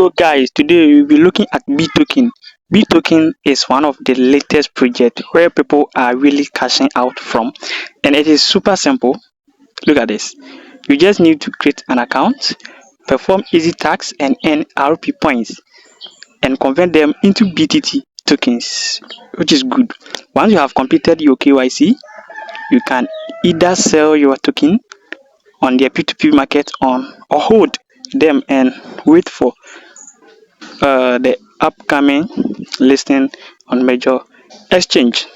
So guys, today we'll be looking at Bittoken. Bittoken is one of the latest projects where people are really cashing out from, and it is super simple. Look at this. You just need to create an account, perform easy tasks and earn RP points and convert them into BTT tokens, which is good. Once you have completed your KYC, you can either sell your token on their P2P market on or hold them and wait for the upcoming listing on major exchange.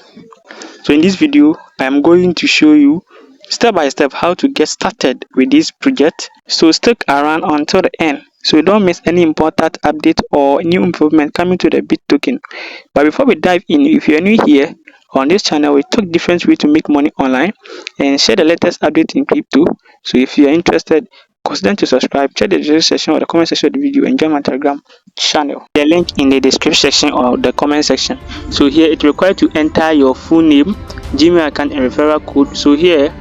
So in this video I am going to show you step by step how to get started with this project, so stick around until the end so you don't miss any important update or new improvement coming to the Bittoken. But before we dive in, if you are new here on this channel, we talk different ways to make money online and share the latest update in crypto. So if you are interested, consider to subscribe, check the description section or the comment section of the video and join my Telegram channel. The link in the description section or the comment section. So here it requires to enter your full name, Gmail account and referral code. So here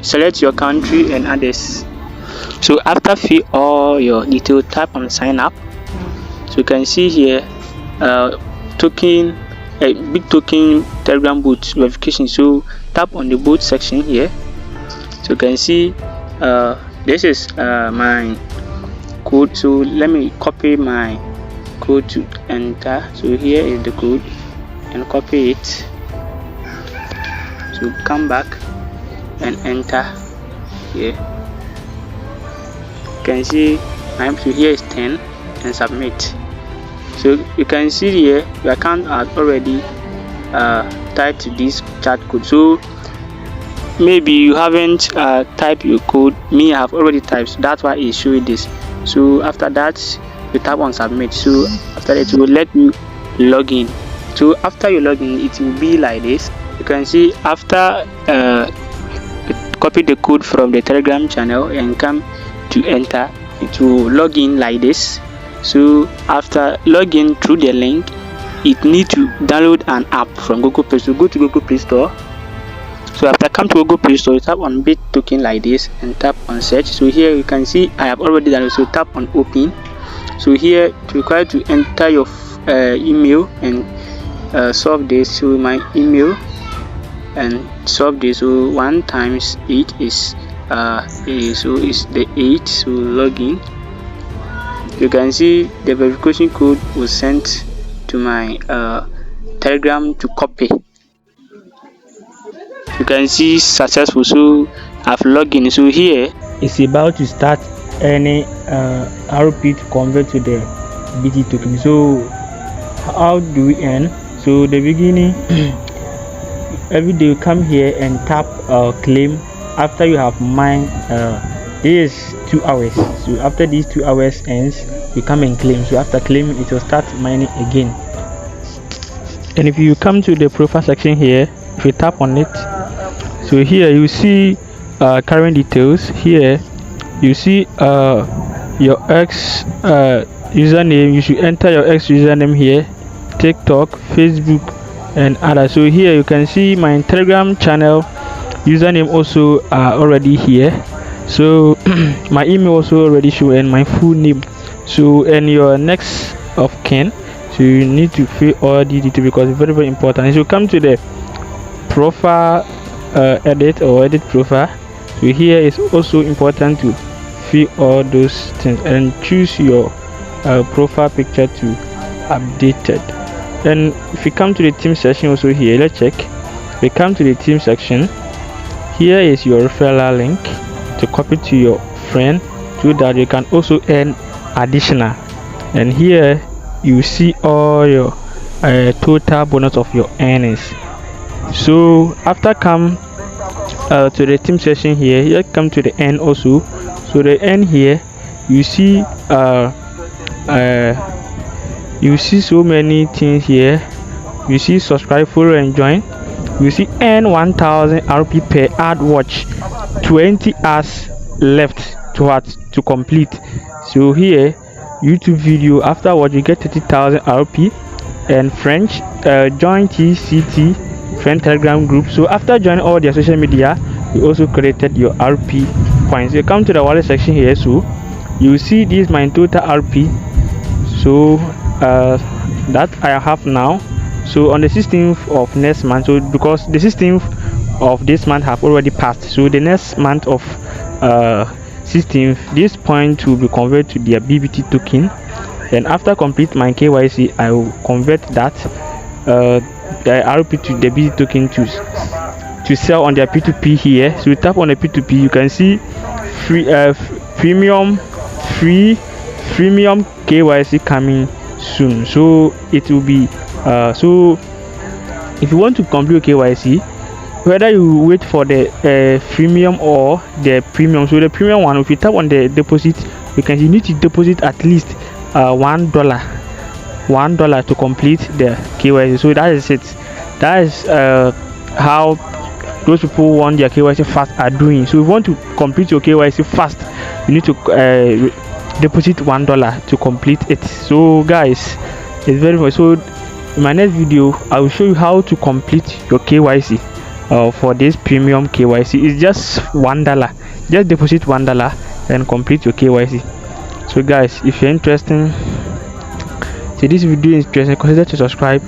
select your country and others. So after fill all your details, tap on sign up. So you can see here token Bittoken Telegram bot verification. So tap on the bot section here. So you can see this is my code. So let me copy my code to enter. So here is the code and copy it. So come back and enter here. You can see so here is 10 and submit. So you can see here your account has already typed this chat code. So maybe you haven't typed your code. Me, I have already typed, so that's why it's showing this. So after that you tap on submit. So after that it will let you log in. So after you log in, it will be like this. You can see after copy the code from the Telegram channel and come to enter, it will log in like this. So after login through the link, it need to download an app from Google Play. So go to Google Play Store. So after come to Google Play Store, you tap on Bittoken like this and tap on search. So here you can see I have already done it. So tap on open. So here it requires to enter your email and solve this. So my email and solve this. So 1 times 8 is so it's the 8. So login. You can see the verification code was sent to my Telegram to copy. You can see successful. So I've logged in. So here it's about to start any RP to convert to the BT token. So how do we earn? So the beginning every day you come here and tap claim. After you have mined this is 2 hours. So after these 2 hours ends, you come and claim. So after claiming, it will start mining again. And if you come to the profile section here, if you tap on it, so here you see current details. Here you see your X username. You should enter your X username here, TikTok, Facebook and others. So here you can see my Telegram channel username also already here. So my email also already show and my full name. So and your next of kin. So you need to fill all the details because it's very, very important. So come to the profile edit or edit profile. So here is also important to fill all those things and choose your profile picture to updated. And if you come to the team section also here, let's check. We come to the team section. Here is your referral link to copy to your friend so that you can also earn additional. And here you see all your total bonus of your earnings. So after come to the team session here come to the end also. So the end here you see so many things here. You see subscribe, follow and join. You see earn 1000 RP per ad watch, 20 hours left to complete. So here YouTube video afterwards you get 30,000 RP and French join TCT friend Telegram group. So after joining all their social media, you also created your RP points. You come to the wallet section here. So you see this is my total RP. So that I have now. So on the 16th of next month, so because the 16th of this month have already passed, so the next month of 16th, this point will be converted to their BBT token. Then after complete my KYC, I will convert that the RP to the BBT token to sell on their P2P here. So you tap on the P2P, you can see free premium KYC coming soon. So it will be so if you want to complete KYC, whether you wait for the freemium or the premium. So the premium one, if you tap on the deposit, you need to deposit at least $1 to complete the KYC. So that is it. That is how those people who want their KYC fast are doing. So if you want to complete your KYC fast, you need to deposit $1 to complete it. So guys, it's very much so. In my next video, I will show you how to complete your KYC for this premium KYC. It's just $1. Just deposit $1 and complete your KYC. So guys, if you're interested, see this video is interesting, consider to subscribe